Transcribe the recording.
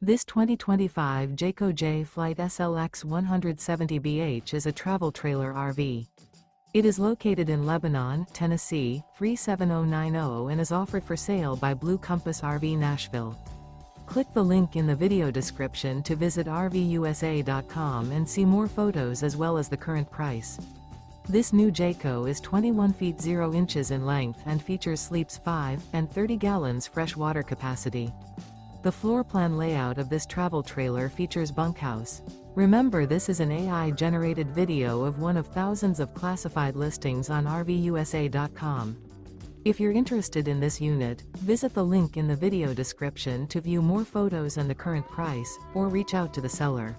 This 2025 Jayco Jay Flight SLX 170BH is a travel trailer RV. It is located in Lebanon, Tennessee, 37090 and is offered for sale by Blue Compass RV Nashville. Click the link in the video description to visit RVUSA.com and see more photos as well as the current price. This new Jayco is 21 feet 0 inches in length and features sleeps 5 and 30 gallons fresh water capacity. The floor plan layout of this travel trailer features bunkhouse. Remember, this is an AI-generated video of one of thousands of classified listings on RVUSA.com. If you're interested in this unit, visit the link in the video description to view more photos and the current price, or reach out to the seller.